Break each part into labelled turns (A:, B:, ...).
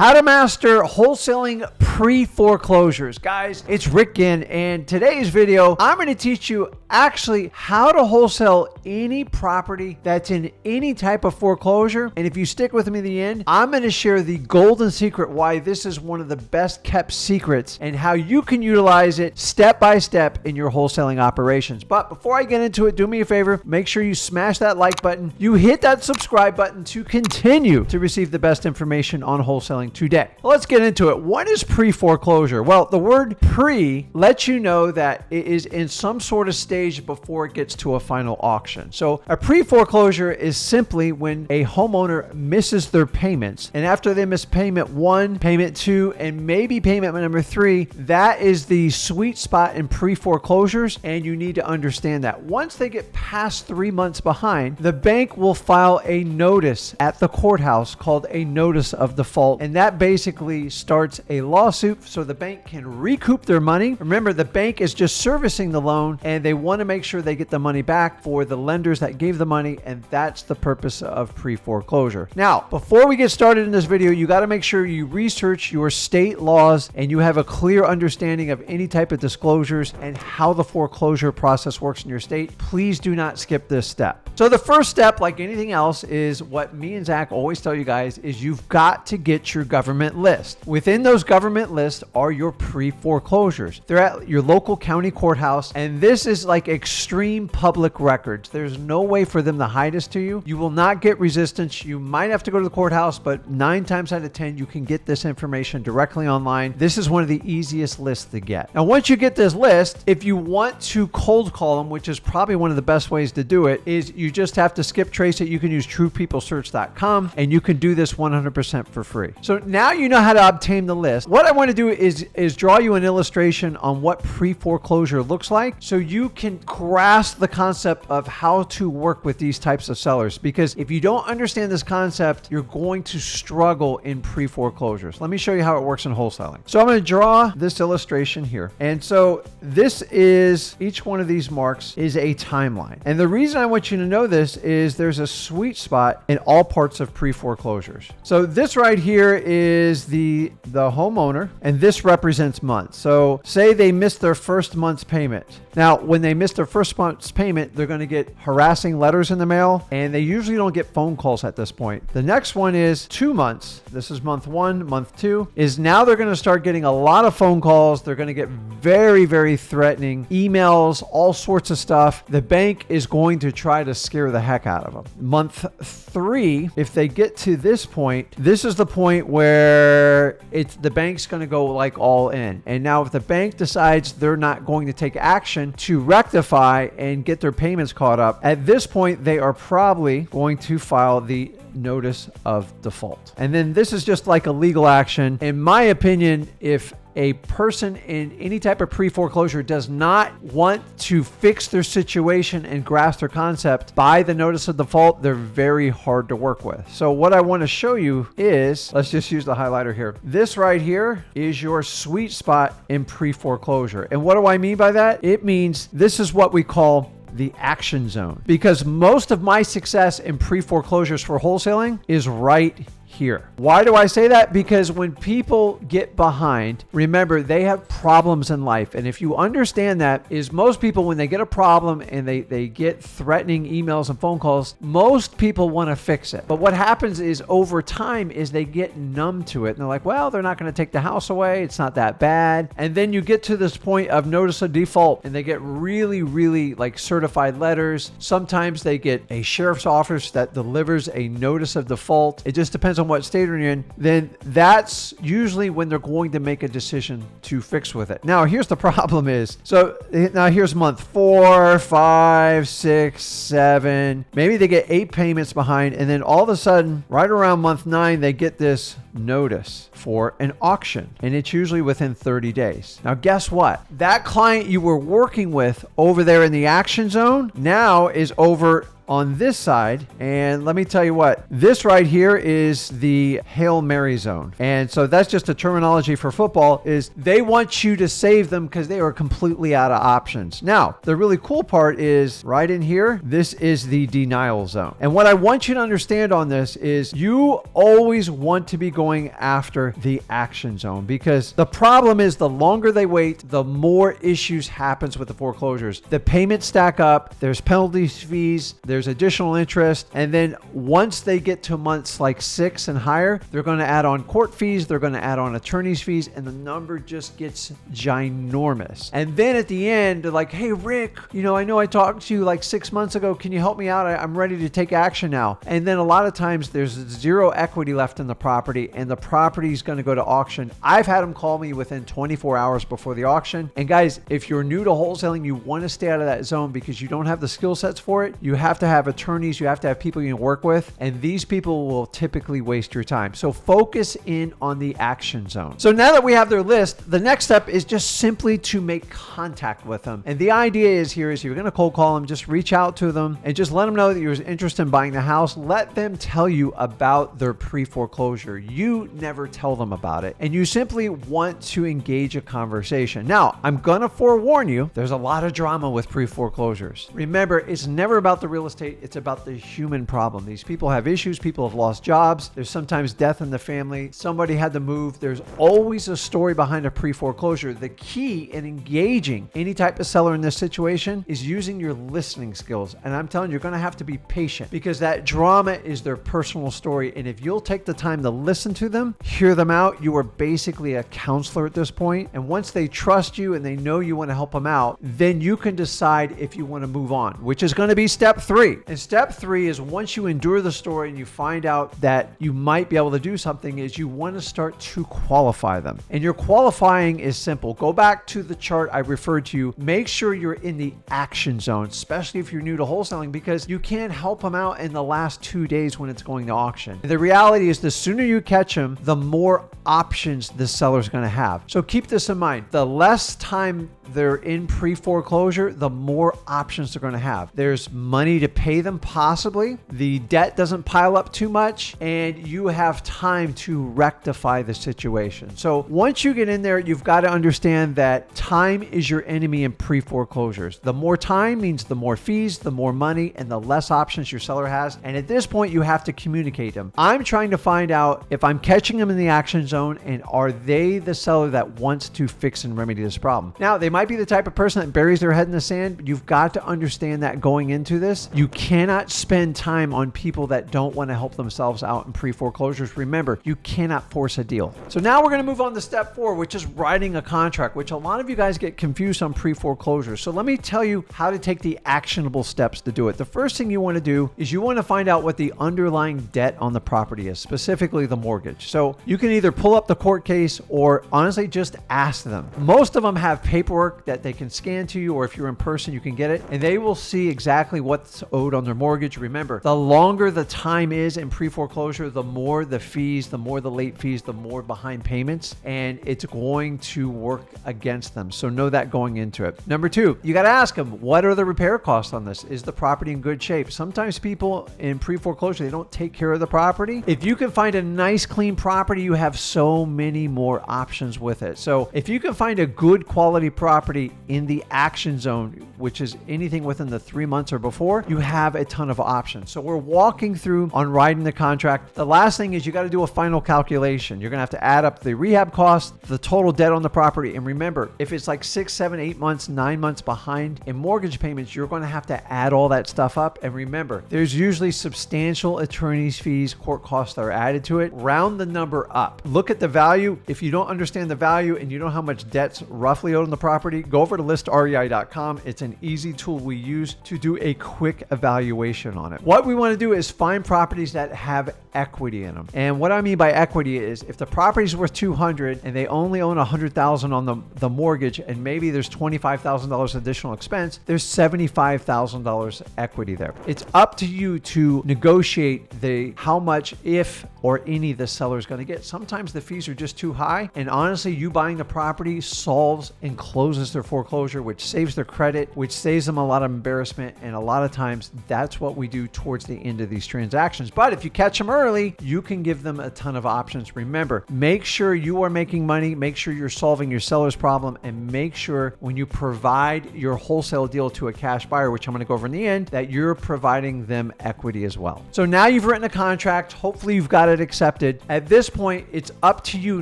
A: How to master wholesaling pre-foreclosures. Guys, it's Rick Ginn, and today's video, I'm going to teach you actually how to wholesale any property that's in any type of foreclosure. And if you stick with me to the end, I'm going to share the golden secret why this is one of the best kept secrets and how you can utilize it step by step in your wholesaling operations. But before I get into it, do me a favor, make sure you smash that like button, you hit that subscribe button to continue to receive the best information on wholesaling today. Let's get into it. What is pre-foreclosure? Well, the word pre lets you know that it is in some sort of stage before it gets to a final auction. So a pre-foreclosure is simply when a homeowner misses their payments, and after they miss payment 1, payment 2, and maybe payment number 3, that is the sweet spot in pre-foreclosures, and you need to understand that. Once they get past 3 months behind, the bank will file a notice at the courthouse called a notice of default, and that basically starts a lawsuit so the bank can recoup their money. Remember, the bank is just servicing the loan, and they want to make sure they get the money back for the lenders that gave the money, and that's the purpose of pre-foreclosure. Now, before we get started in this video, you got to make sure you research your state laws and you have a clear understanding of any type of disclosures and how the foreclosure process works in your state. Please do not skip this step. So the first step, like anything else, is what me and Zach always tell you guys is you've got to get your government list. Within those government lists are your pre-foreclosures. They're at your local county courthouse, and this is like extreme public records. There's no way for them to hide this to you. You will not get resistance. You might have to go to the courthouse, but 9 times out of 10, you can get this information directly online. This is one of the easiest lists to get. Now, once you get this list, if you want to cold call them, which is probably one of the best ways to do it, is you just have to skip trace it. You can use truepeoplesearch.com, and you can do this 100% for free. So now you know how to obtain the list. What I want to do is draw you an illustration on what pre-foreclosure looks like so you can grasp the concept of how to work with these types of sellers. Because if you don't understand this concept, you're going to struggle in pre-foreclosures. Let me show you how it works in wholesaling. So I'm going to draw this illustration here. And so this is, each one of these marks is a timeline. And the reason I want you to know this is there's a sweet spot in all parts of pre-foreclosures. So this right here is the homeowner, and this represents months. So say they missed their first month's payment. Now, when they miss their first month's payment, they're going to get harassing letters in the mail, and they usually don't get phone calls at this point. The next one is 2 months. This is month 1, month 2, is now they're going to start getting a lot of phone calls. They're going to get very, very threatening emails, all sorts of stuff. The bank is going to try to scare the heck out of them. Month 3, if they get to this point, this is the point where the bank's going to go like all in. And now if the bank decides they're not going to take action to rectify and get their payments caught up, at this point, they are probably going to file the notice of default. And then this is just like a legal action. In my opinion, if a person in any type of pre-foreclosure does not want to fix their situation and grasp their concept by the notice of default, they're very hard to work with. So what I want to show you is, let's just use the highlighter here. This right here is your sweet spot in pre-foreclosure. And what do I mean by that? It means this is what we call the action zone, because most of my success in pre-foreclosures for wholesaling is right here. Why do I say that? Because when people get behind, remember, they have problems in life. And if you understand that, is most people, when they get a problem and they get threatening emails and phone calls, most people want to fix it. But what happens is over time is they get numb to it. And they're like, well, they're not going to take the house away. It's not that bad. And then you get to this point of notice of default, and they get really, really like certified letters. Sometimes they get a sheriff's office that delivers a notice of default. It just depends on what state you're in. Then that's usually when they're going to make a decision to fix with it. Now, here's the problem is, so now here's month 4, 5, 6, 7, maybe they get 8 payments behind, and then all of a sudden, right around month 9, they get this notice for an auction, and it's usually within 30 days. Now, guess what? That client you were working with over there in the action zone now is over on this side. And let me tell you what, this right here is the Hail Mary zone. And so that's just a terminology for football, is they want you to save them because they are completely out of options. Now, the really cool part is right in here, this is the denial zone. And what I want you to understand on this is you always want to be going after the action zone, because the problem is the longer they wait, the more issues happens with the foreclosures. The payments stack up, there's penalties, fees, there's additional interest, and then once they get to months like 6 and higher, they're going to add on court fees, they're going to add on attorney's fees, and the number just gets ginormous. And then at the end, they're like, hey, Rick, I know I talked to you like 6 months ago. Can you help me out? I'm ready to take action now. And then a lot of times there's zero equity left in the property, and the property is going to go to auction. I've had them call me within 24 hours before the auction. And guys, if you're new to wholesaling, you want to stay out of that zone because you don't have the skill sets for it. You have to have attorneys, you have to have people you can work with, and these people will typically waste your time. So focus in on the action zone. So now that we have their list, the next step is just simply to make contact with them. And the idea is you're going to cold call them, just reach out to them and just let them know that you're interested in buying the house. Let them tell you about their pre-foreclosure. You never tell them about it, and you simply want to engage a conversation. Now, I'm going to forewarn you, there's a lot of drama with pre-foreclosures. Remember, it's never about the real estate, it's about the human problem. These people have issues, people have lost jobs, there's sometimes death in the family, somebody had to move. There's always a story behind a pre-foreclosure. The key in engaging any type of seller in this situation is using your listening skills. And I'm telling you, you're going to have to be patient because that drama is their personal story. And if you'll take the time to listen to them, hear them out, you are basically a counselor at this point. And once they trust you and they know you want to help them out, then you can decide if you want to move on, which is going to be step 3. And step 3 is once you endure the story and you find out that you might be able to do something, is you want to start to qualify them. And your qualifying is simple. Go back to the chart I referred to you. Make sure you're in the action zone, especially if you're new to wholesaling, because you can't help them out in the last 2 days when it's going to auction. The reality is the sooner you catch them, the more options the seller's going to have. So keep this in mind. The less time they're in pre-foreclosure, the more options they're going to have. There's money to pay them possibly. The debt doesn't pile up too much, and you have time to rectify the situation. So once you get in there, you've got to understand that time is your enemy in pre-foreclosures. The more time means the more fees, the more money, and the less options your seller has. And at this point, you have to communicate them. I'm trying to find out if I'm catching them in the action zone, and are they the seller that wants to fix and remedy this problem? Now, they might be the type of person that buries their head in the sand, but you've got to understand that going into this, you cannot spend time on people that don't want to help themselves out in pre-foreclosures. Remember, you cannot force a deal. So now we're going to move on to step 4, which is writing a contract, which a lot of you guys get confused on pre-foreclosure. So let me tell you how to take the actionable steps to do it. The first thing you want to do is you want to find out what the underlying debt on the property is, specifically the mortgage. So you can either pull up the court case or honestly just ask them. Most of them have paperwork that they can scan to you, or if you're in person, you can get it, and they will see exactly what's owed on their mortgage. Remember, the longer the time is in pre-foreclosure, the more the fees, the more the late fees, the more behind payments, and it's going to work against them. So know that going into it. Number 2, you got to ask them, what are the repair costs on this? Is the property in good shape? Sometimes people in pre-foreclosure, they don't take care of the property. If you can find a nice, clean property, you have so many more options with it. So if you can find a good quality property in the action zone, which is anything within the 3 months or before, you have a ton of options. So we're walking through on writing the contract. The last thing is you got to do a final calculation. You're going to have to add up the rehab cost, the total debt on the property. And remember, if it's like 6, 7, 8 months, 9 months behind in mortgage payments, you're going to have to add all that stuff up. And remember, there's usually substantial attorney's fees, court costs that are added to it. Round the number up. Look at the value. If you don't understand the value and you know how much debt's roughly owed on the property, go over to listrei.com. It's an easy tool we use to do a quick evaluation on it. What we want to do is find properties that have equity in them. And what I mean by equity is if the property is worth $200 and they only own $100,000 on the mortgage, and maybe there's $25,000 additional expense, there's $75,000 equity there. It's up to you to negotiate how much, if or any, the seller is going to get. Sometimes the fees are just too high, and honestly, you buying the property solves and closes their foreclosure, which saves their credit, which saves them a lot of embarrassment and a lot of time times that's what we do towards the end of these transactions. But if you catch them early, you can give them a ton of options. Remember, make sure you are making money, make sure you're solving your seller's problem, and make sure when you provide your wholesale deal to a cash buyer, which I'm going to go over in the end, that you're providing them equity as well. So now you've written a contract. Hopefully you've got it accepted. At this point, it's up to you.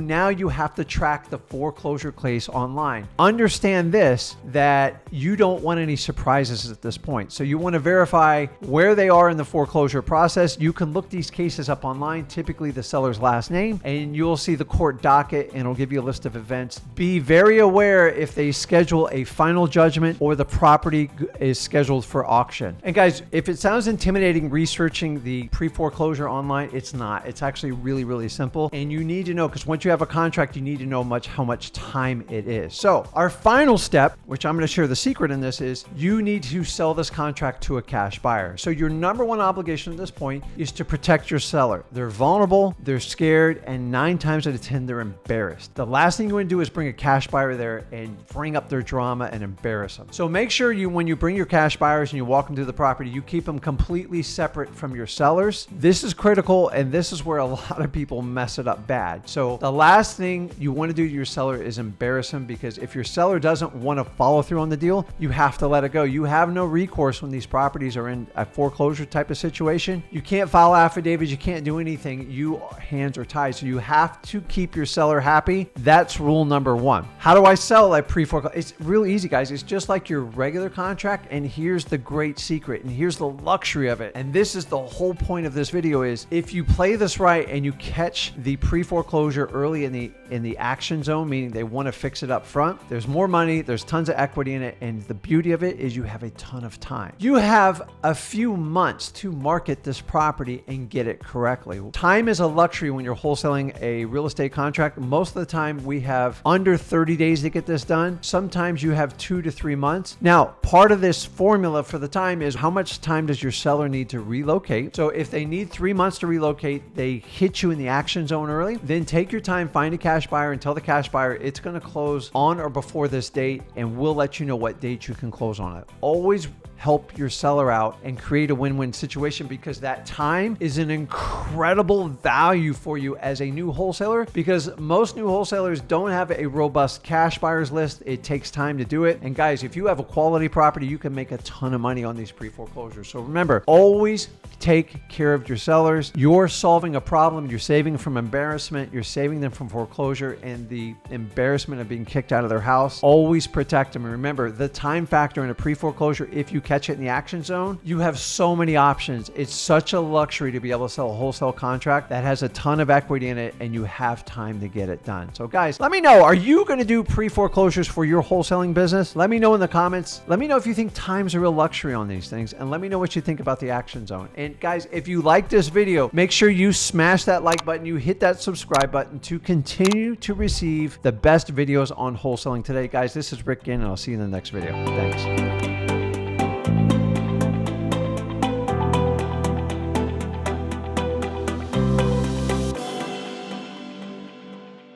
A: Now you have to track the foreclosure case online. Understand this, that you don't want any surprises at this point. So you want to verify where they are in the foreclosure process. You can look these cases up online, typically the seller's last name, and you'll see the court docket and it'll give you a list of events. Be very aware if they schedule a final judgment or the property is scheduled for auction. And guys, if it sounds intimidating researching the pre-foreclosure online, it's not. It's actually really, really simple. And you need to know, because once you have a contract, you need to know how much time it is. So our final step, which I'm going to share the secret in this, is you need to sell this contract to a cash buyer. So your number one obligation at this point is to protect your seller. They're vulnerable, they're scared, and 9 times out of 10, they're embarrassed. The last thing you want to do is bring a cash buyer there and bring up their drama and embarrass them. So make sure when you bring your cash buyers and you walk them to the property, you keep them completely separate from your sellers. This is critical, and this is where a lot of people mess it up bad. So the last thing you want to do to your seller is embarrass him, because if your seller doesn't want to follow through on the deal, you have to let it go. You have no recourse when these properties are in a foreclosure type of situation. You can't file affidavits, you can't do anything. Your hands are tied. So you have to keep your seller happy. That's rule number one. How do I sell a pre-foreclosure? It's really easy, guys. It's just like your regular contract, and here's the great secret, and here's the luxury of it. And this is the whole point of this video, is if you play this right and you catch the pre-foreclosure early in the action zone, meaning they want to fix it up front, there's more money, there's tons of equity in it, and the beauty of it is you have a ton of time. You have a few months to market this property and get it correctly. Time is a luxury when you're wholesaling a real estate contract. Most of the time we have under 30 days to get this done. Sometimes you have 2 to 3 months. Now, part of this formula for the time is how much time does your seller need to relocate? So if they need 3 months to relocate, they hit you in the action zone early, then take your time, find a cash buyer, and tell the cash buyer it's going to close on or before this date, and we'll let you know what date you can close on it. Always help your seller out and create a win-win situation, because that time is an incredible value for you as a new wholesaler, because most new wholesalers don't have a robust cash buyers list. It takes time to do it. And guys, if you have a quality property, you can make a ton of money on these pre-foreclosures. So remember, always take care of your sellers. You're solving a problem. You're saving from embarrassment. You're saving them from foreclosure and the embarrassment of being kicked out of their house. Always protect them. And remember, the time factor in a pre-foreclosure, if you catch it in the action zone, you have so many options. It's such a luxury to be able to sell a wholesale contract that has a ton of equity in it, and you have time to get it done. So guys, let me know, are you going to do pre-foreclosures for your wholesaling business? Let me know in the comments. Let me know if you think time's a real luxury on these things, and let me know what you think about the action zone. And guys, if you like this video, make sure you smash that like button, you hit that subscribe button to continue to receive the best videos on wholesaling today. Guys, this is Rick Ginn, and I'll see you in the next video. Thanks.